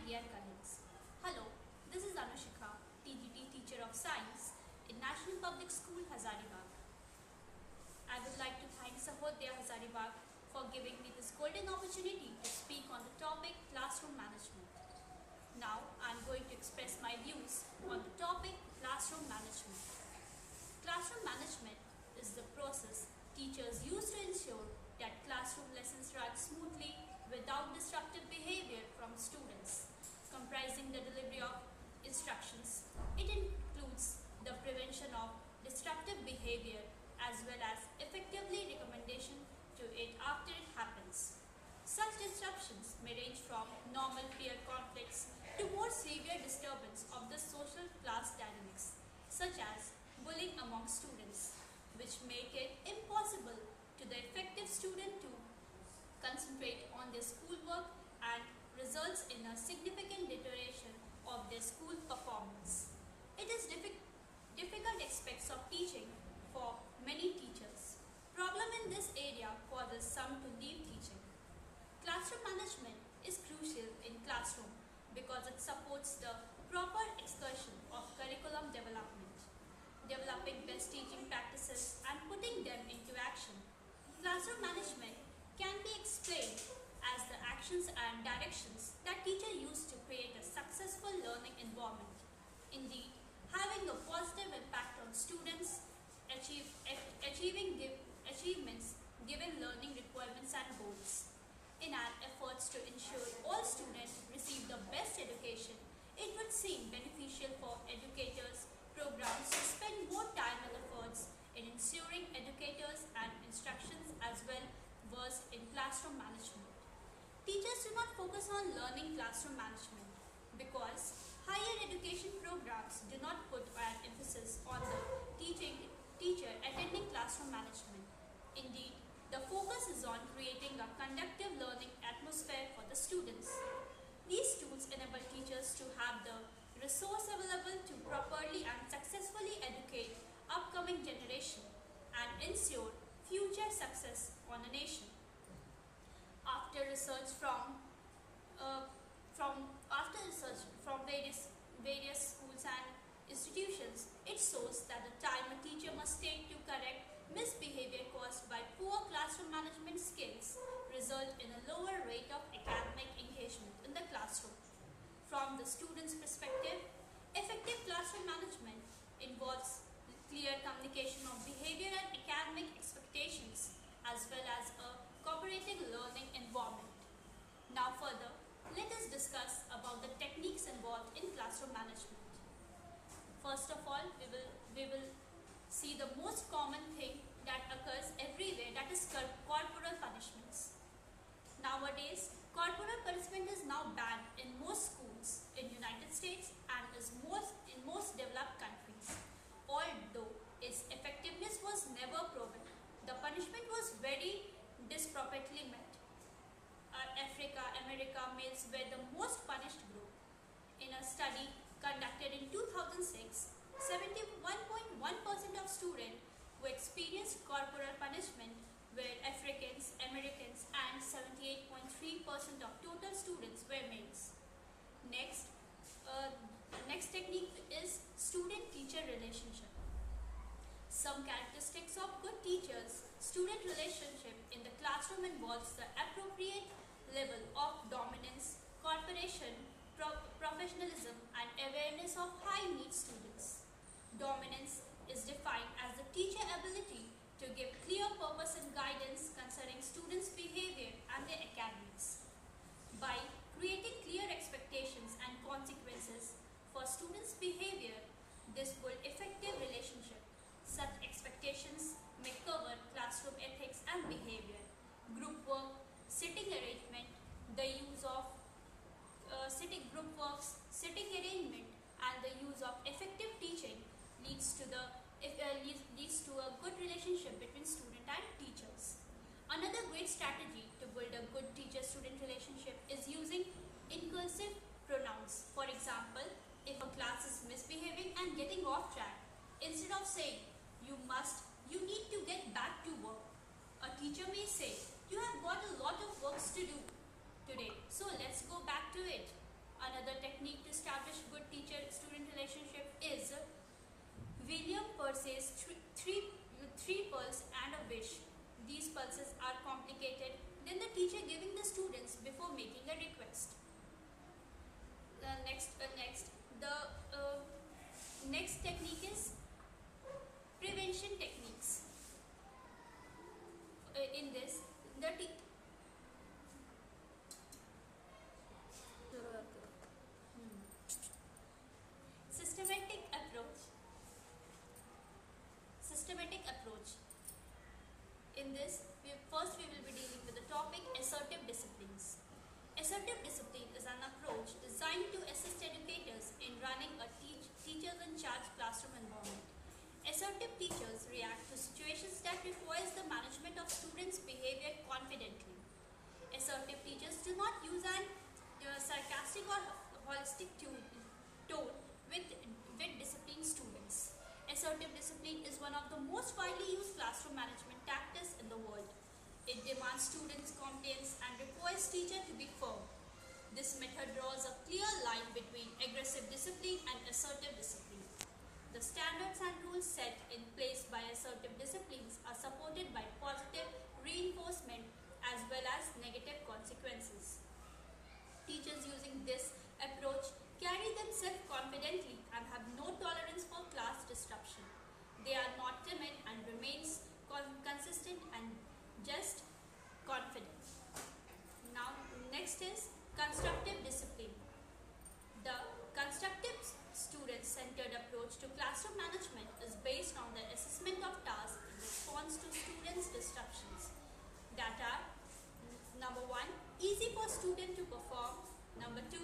dear colleagues. Hello, this is Anushika, TGT Teacher of Science in National Public School, Hazaribagh. I would like to thank Sahodaya Hazaribagh for giving me this golden opportunity to speak on the topic classroom management. Now, I am going to express my views on the topic classroom management. Classroom management is the process teachers use to ensure that classroom lessons run smoothly without disruptive behavior from students, comprising the delivery of instructions. It includes the prevention of disruptive behavior as well as effectively recommendation to it after it happens. Such disruptions may range from normal peer conflicts to more severe disturbance of the social class dynamics, such as bullying among students, which make it impossible to the effective student to concentrate on their schoolwork and results in a significant deterioration of their school performance. It is difficult aspects of teaching for many teachers. Problem in this area causes some to leave teaching. Classroom management is crucial in classroom because it supports the proper excursion of curriculum development, developing best teaching practices and putting them into action. Classroom management can be explained as the actions and directions that teachers use to create a successful learning environment. Indeed, having a positive impact on students, achieving achievements given learning requirements and goals. In our efforts to ensure all students receive the best education, it would seem beneficial for educators programs to spend more time and efforts in ensuring educators and instructions as well versed in classroom management. Teachers do not focus on learning classroom management because higher education programs do not put an emphasis on the teacher attending classroom management. Indeed, the focus is on creating a conducive learning atmosphere for the students. These tools enable teachers to have the resource available to properly and successfully educate upcoming generation and ensure future success on a nation. After research from various schools and institutions, it shows that the time a teacher must take to correct misbehavior caused by poor classroom management skills result in a lower rate of academic engagement in the classroom. From the student's perspective, effective classroom management involves clear communication of behavior and academic expectations as well as a cooperative learning environment. Now further, let us discuss about the techniques involved in classroom management. First of all, we will see the most common thing that occurs everywhere, that is corporal punishments. Nowadays, corporal punishment is now banned in most schools in United States and is in most developed countries. Although its effectiveness was never proven, the punishment was very disproportionately met. Africa, America males were the most punished group. In a study conducted in 2006, 71.1% of students who experienced corporal punishment were Africans, Americans, and 78.3% of total students were males. Next, next technique is student-teacher relationship. Some characteristics of good teachers-student relationship in the classroom involves the appropriate level of dominance, cooperation, professionalism, and awareness of high-need students. Dominance is defined as the teacher ability to give clear purpose and guidance concerning students' behavior and their academics. By creating clear expectations and consequences for students' behavior, this builds effective relationship. Such expectations may cover classroom ethics and behavior, group work, sitting arrangement, the use of sitting arrangement, and the use of effective teaching leads to a good relationship between student and teachers. Another great strategy to build a good teacher-student relationship is using inclusive pronouns. For example, if a class is misbehaving and getting off track, instead of saying, you need to get back to work, a teacher may say, you have got a lot of works to do today, so let's go back to it. Another technique to establish good teacher-student relationship is William Percy's three pulse and a wish. These pulses are complicated than the teacher giving the students before making a request. The next technique is prevention techniques. In this, the systematic approach. Systematic approach. In this, first we will be dealing with the topic assertive disciplines. Assertive discipline is an approach designed to assist educators in running a teachers in charge classroom environment. Assertive teachers react to situations that requires the management of students' behavior confidently. Assertive teachers do not use an sarcastic or holistic tone with disciplined students. Assertive discipline is one of the most widely used classroom management tactics in the world. It demands students' compliance and requires teacher to be firm. This method draws a clear line between aggressive discipline and assertive discipline. The standards and rules set in place by assertive disciplines are supported by positive reinforcement as well as negative consequences. Teachers using this approach carry themselves confidently and have no tolerance for class disruption. They are not timid and remains consistent and just confident. Now, next is constructive discipline. The constructive student-centered approach to classroom management is based on the assessment of tasks in response to students' disruptions that are number 1, easy for student to perform, number 2,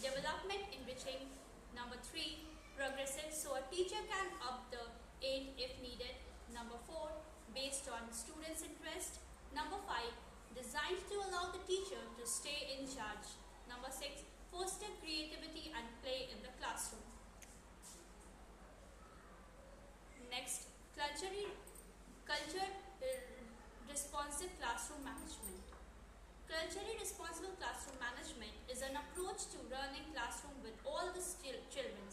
development enriching, number 3, progressive so a teacher can up the aid if needed, number 4, based on students' interest, number 5, designed to allow the teacher to stay in charge, number 6, foster creativity and play in the classroom. Next, culture responsive classroom management. Culturally responsible classroom management is an approach to running classroom with all the children,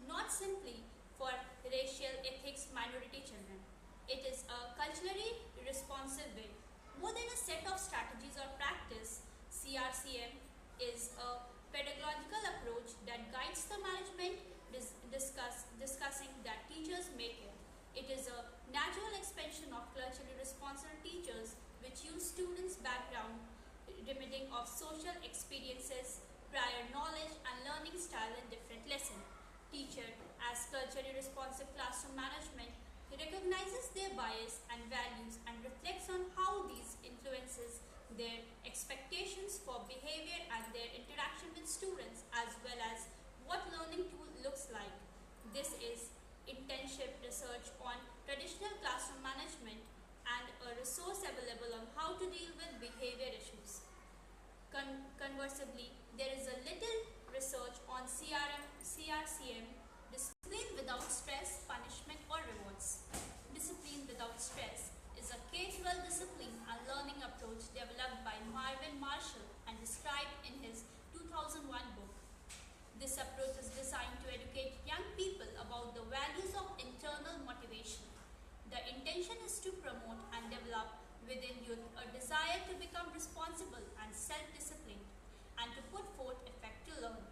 not simply for racial, ethics, minority children. It is a culturally responsive way. More than a set of strategies or practice, CRCM is a pedagogical approach that guides the management discussing that teachers make it. It is a natural expansion of culturally responsive teachers which use students' background, remedying of social experiences, prior knowledge and learning style in different lessons. Teacher, as culturally responsive classroom management, recognizes their bias and values and reflects on how these influences their expectations for behavior and their interaction with students as well as what learning tool looks like. This is internship research on traditional classroom management and a resource available on how to deal with behavior issues. Conversely, there is a little research on CRCM, discipline without stress, punishment or rewards. Discipline without stress is a K-12 discipline and learning approach developed by Marvin Marshall and described in his 2001 book. This approach is designed to educate young people about the values of internal motivation. The intention is to promote and develop within youth a desire to become responsible and self-disciplined and to put forth effort to learn.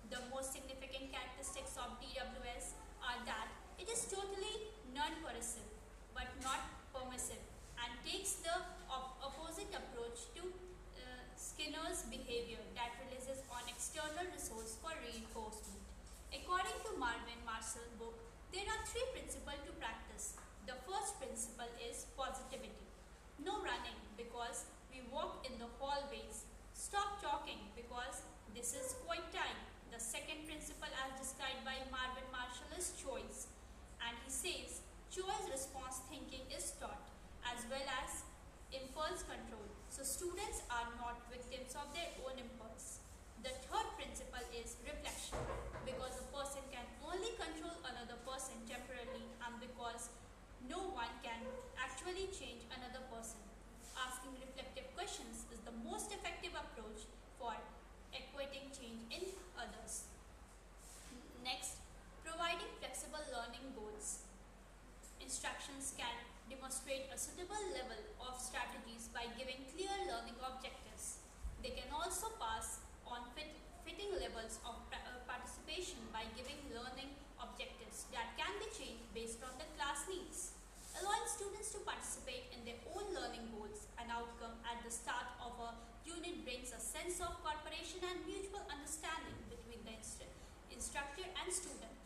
The most significant characteristics of DWS are that it is totally non-coercive but not permissive and takes the opposite approach to Skinner's behavior that relies on external resource for reinforcement. According to Marvin Marshall's book, there are 3 principles to practice. The first principle is positivity. No running because we walk in the hallways. Stop talking because this is quiet time. The second principle as described by Marvin Marshall is choice. And he says choice response thinking is taught as well as impulse control. So students are not victims of their own impulse. The third principle is reflection because a person can only control another person temporarily and because no one can actually change another person. Asking reflective questions is the most effective approach for equating change in demonstrate a suitable level of strategies by giving clear learning objectives. They can also pass on fitting levels of participation by giving learning objectives that can be changed based on the class needs. Allowing students to participate in their own learning goals and outcome at the start of a unit brings a sense of cooperation and mutual understanding between the instructor and student.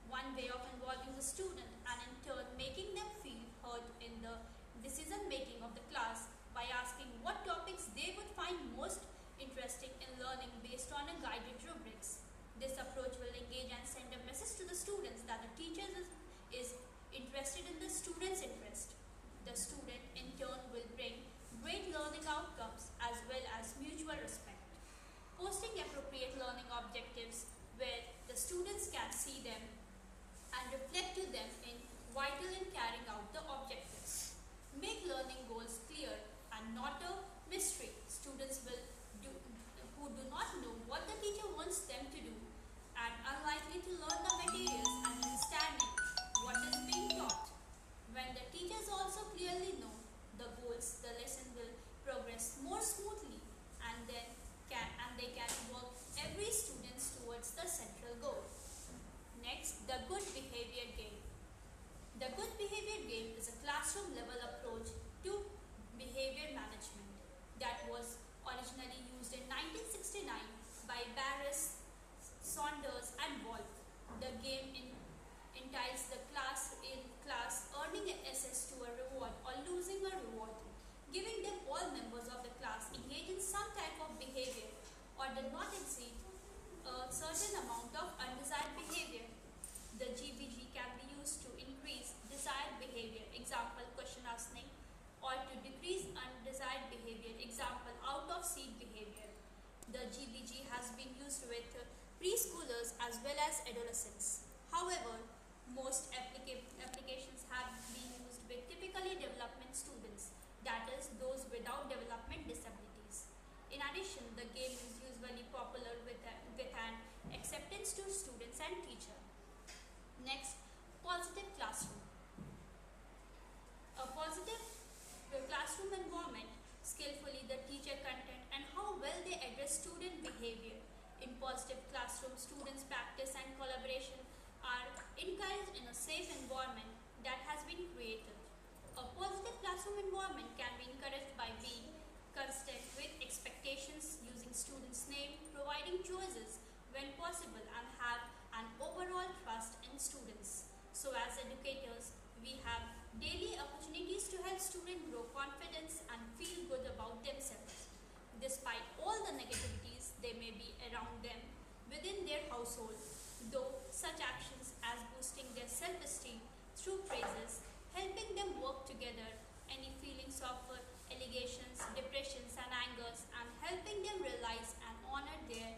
One way of involving the student and in turn making them feel heard in the decision making of the class by asking what topics they would find most interesting in learning based on a guided rubrics. This approach will engage and send a message to the students that the teacher is interested in the student's interest. The student in turn will bring great learning outcomes as well as mutual respect. Posting appropriate learning objectives where the students can see them and reflect to them in vital in carrying out the objectives. Make learning goals clear and not a mystery. Students who do not know what the teacher wants them to do and unlikely to learn the materials and understanding what is being taught. When the teachers also clearly know the goals, the lesson will progress more smoothly and they can work every student towards the central goal. Next, the good behavior game. The good behavior game is a classroom level approach to behavior management that was originally used in 1969 by Barris, Saunders and Wolf. The game entiles the class earning an access to a reward or losing a reward, giving them all members of the class engage in some type of behavior or did not exceed a certain amount of undesired behavior. The GBG can be used to increase desired behavior, example question asking, or to decrease undesired behavior, example out of seat behavior. The GBG has been used with preschoolers as well as adolescents. However, most applications have been used with typically development students, that is, those without development disabilities. In addition, the game is usually popular with an acceptance to students and teacher. Next, positive classroom. A positive classroom environment, skillfully the teacher content and how well they address student behavior. In positive classroom, students' practice and collaboration are encouraged in a safe environment that has been created. A positive classroom environment can be encouraged by being consistent with expectations, using students' name, providing choices when possible and have an overall trust in students. So as educators, we have daily opportunities to help students grow confidence and feel good about themselves. Despite all the negativities they may be around them within their household, though such actions as boosting their self-esteem through praises, helping them work together, any feelings of allegations, depressions and angers, and helping them realize and honor their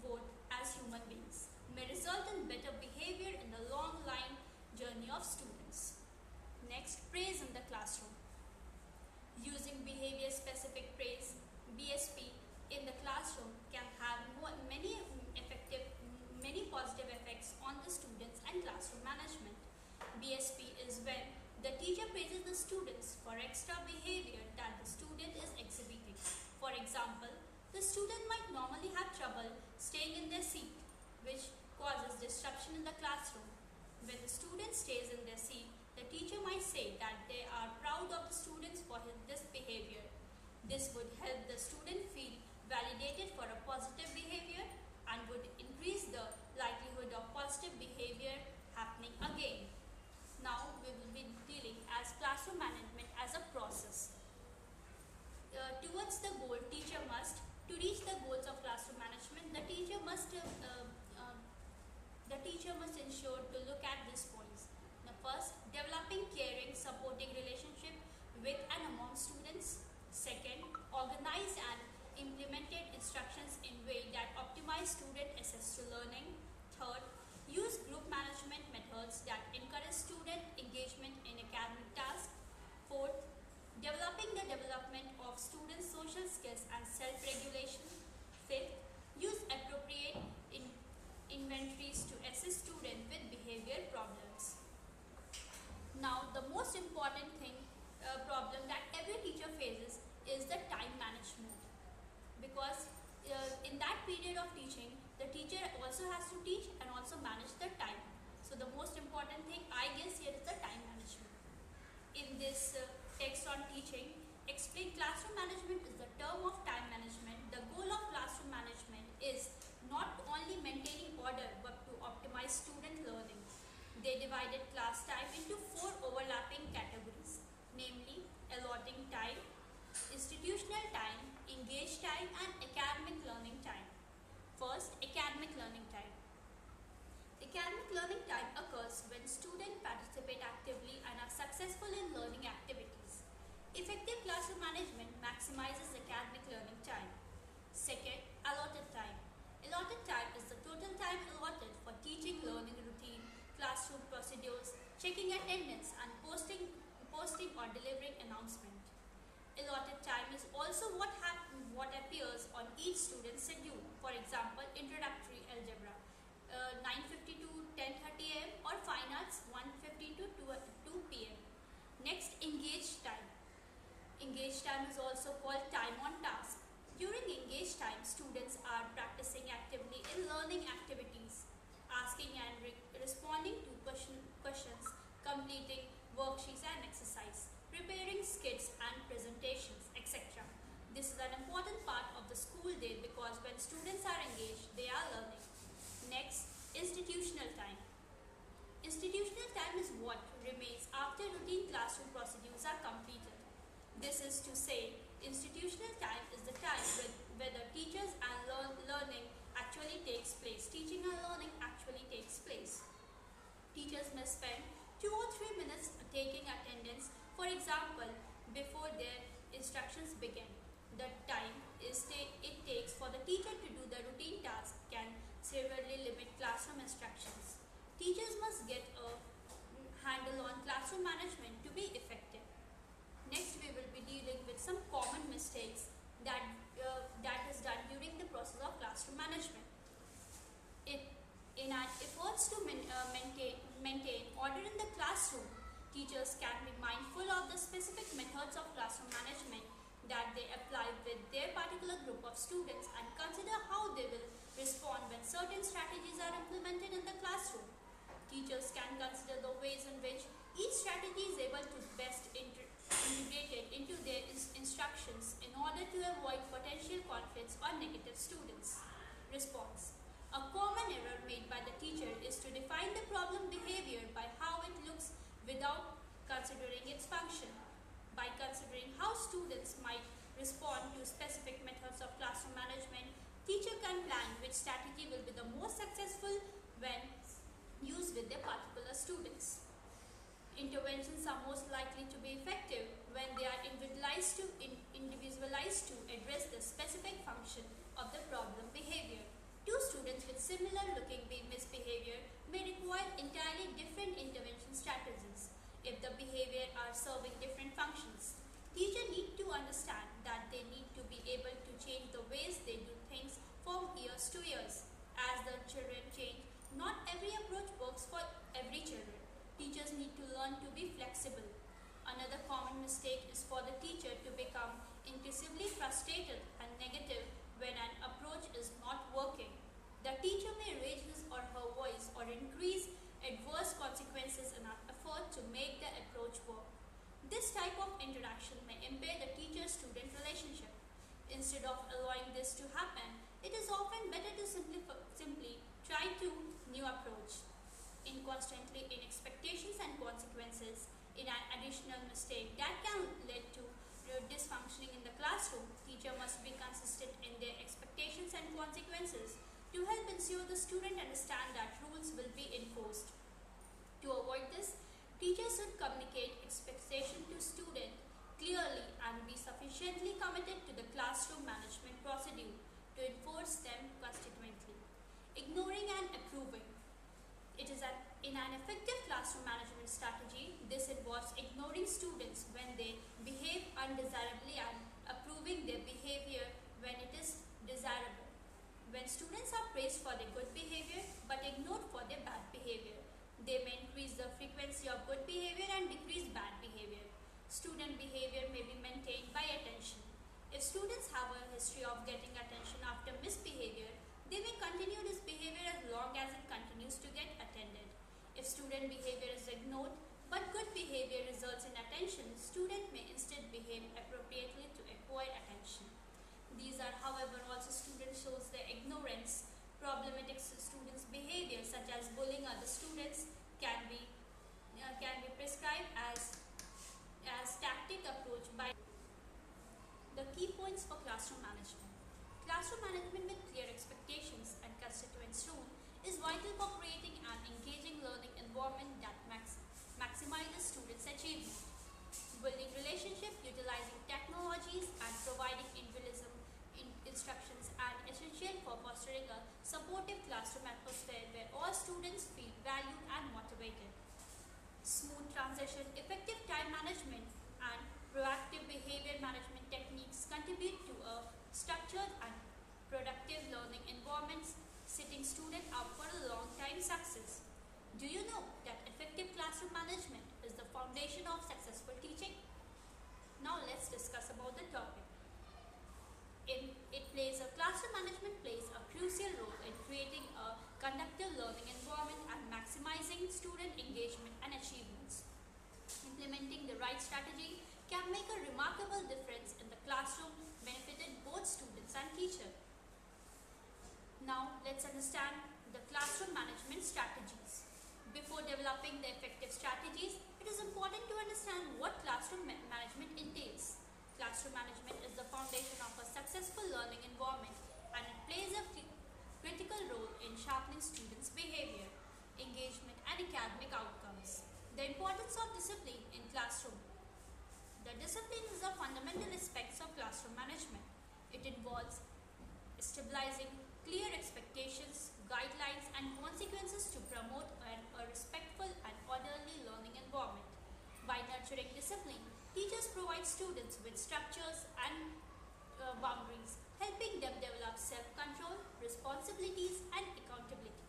worth as human beings, may result in better behavior in the long line journey of students. Next, praise in the classroom. Using behavior-specific praise, BSP, in the classroom can have many positive effects on the students and classroom management. BSP is when the teacher praises the students for extra behavior that the student is exhibiting. For example, the student might normally have trouble staying in their seat, which causes disruption in the classroom. When the student stays in their seat, the teacher might say that they are proud of the students for this behavior. This would help the student feel validated for a positive behavior and would increase the likelihood of positive behavior happening again. Now we will be dealing as classroom management as a process. Towards the goal, to reach the goals of classroom management, the teacher must ensure to look at these points. The first, developing caring, supporting relationship with and among students. Second, organize and implemented instructions in way that optimize student access to learning. Third, use group management methods that encourage student engagement in academic tasks. Fourth, developing the development of students' social skills and self-regulation. Fifth, use appropriate inventories to assist students with behavior problems. Now, the most important thing problem that every teacher faces is the time management, because in that period of teaching, the teacher also has to teach and also manage the time. So the most important thing I guess here is the time management. In this text on teaching, explain classroom management is the term of time management. The goal of classroom management is not only maintaining order but to optimize student learning. They divided class time into 4 overlapping categories, namely allotting time, institutional time, engaged time, and academic learning time. First, academic learning time. Academic learning time occurs when students participate actively and are successful in learning activities. Effective classroom management maximizes academic learning time. Second, allotted time. Allotted time is the total time allotted for teaching, learning routine, classroom procedures, checking attendance, and posting or delivering announcement. Allotted time is also what appears on each student's schedule. For example, introductory algebra 9:50 to 10:30 am, or fine arts 1:50 to 2 pm. Next, engaged time. Engaged time is also called time on task. During engaged time, students are practicing actively in learning activities, asking and responding to questions, completing worksheets and exercise, preparing skits and presentations, etc. This is an important part of the school day because when students are engaged, they are learning. Next, institutional time. Institutional time is what remains after routine classroom procedures are completed. This is to say, institutional time is the time where the teachers and learning actually takes place. Teaching and learning actually takes place. Teachers may spend 2 or 3 minutes taking attendance, for example, before their instructions begin. The time it takes for the teacher to do the routine task can severely limit classroom instructions. Teachers must get a handle on classroom management to be effective. Next, we will be dealing with some common mistakes that is done during the process of classroom management. In our efforts to maintain order in the classroom, teachers can be mindful of the specific methods of classroom management that they apply with their particular group of students and consider how they will respond when certain strategies are implemented in the classroom. Teachers can consider the ways in which each strategy is able to best integrated into their instructions in order to avoid potential conflicts or negative students. Response. A common error made by the teacher is to define the problem behavior by how it looks without considering its function. By considering how students might respond to specific methods of classroom management, teacher can plan which strategy will be the most successful when used with their particular students. Interventions are most likely to be effective when they are individualized to address the specific function of the problem behavior. Two students with similar looking misbehavior may require entirely different intervention strategies if the behavior are serving different functions. Teachers need to understand that they need to be able to change the ways they do things from years to years. As the children change, not every approach works for every children. Teachers need to learn to be flexible. Another common mistake is for the teacher to become increasingly frustrated and negative when an approach is not working. The teacher may raise his or her voice or increase adverse consequences in an effort to make the approach work. This type of interaction may impair the teacher-student relationship. Instead of allowing this to happen, it is often better to simply try to new approach. Inconstantly in expectations and consequences in an additional mistake that can lead to dysfunctioning in the classroom. Teacher must be consistent in their expectations and consequences to help ensure the student understand that rules will be enforced. To avoid this, teachers should communicate expectation to student clearly and be sufficiently committed to the classroom management procedure to enforce them constituently. Ignoring and approving. It is in an effective classroom management strategy, this involves ignoring students when they behave undesirably and approving their behavior when it is desirable. When students are praised for their good behavior but ignored for their bad behavior, they may increase the frequency of good behavior and decrease bad behavior. Student behavior student behavior is ignored, but good behavior results in attention, student may instead behave appropriately to acquire attention. These are, however, also student shows their ignorance. Problematic students' behavior, such as bullying other students, can be prescribed as tactic approach by the key points for classroom management. Classroom management with clear expectations and constituents rule is vital for creating an engaging learning environment that maximizes students' achievement. Building relationships, utilizing technologies, and providing individualism instructions are essential for fostering a supportive classroom atmosphere where all students feel valued and motivated. Smooth transition, effective time management, and proactive behavior management techniques contribute to a structured and productive learning environment, setting students up for a long-time success. Do you know that effective classroom management is the foundation of successful teaching? Now let's discuss about the topic. Classroom management plays a crucial role in creating a conducive learning environment and maximizing student engagement and achievements. Implementing the right strategy can make a remarkable difference in the classroom, benefiting both students and teachers. Now let's understand the classroom management strategies. Before developing the effective strategies, it is important to understand what classroom management entails. Classroom management is the foundation of a successful learning environment, and it plays a critical role in sharpening students' behavior, engagement, and academic outcomes. The importance of discipline in classroom. The discipline is a fundamental aspect of classroom management. It involves stabilizing clear expectations, guidelines, and consequences to promote a respectful and orderly learning environment. By nurturing discipline, teachers provide students with structures and boundaries, helping them develop self-control, responsibilities, and accountability.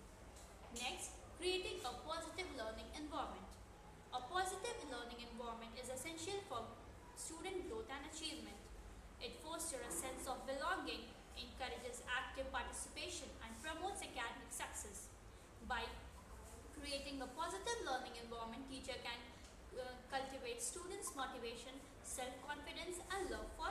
Next, creating a positive learning environment. A positive learning environment is essential for student growth and achievement. It fosters a sense of belonging, encourages active participation, and promotes academic success. By creating a positive learning environment, teacher can cultivate students' motivation, self-confidence, and love for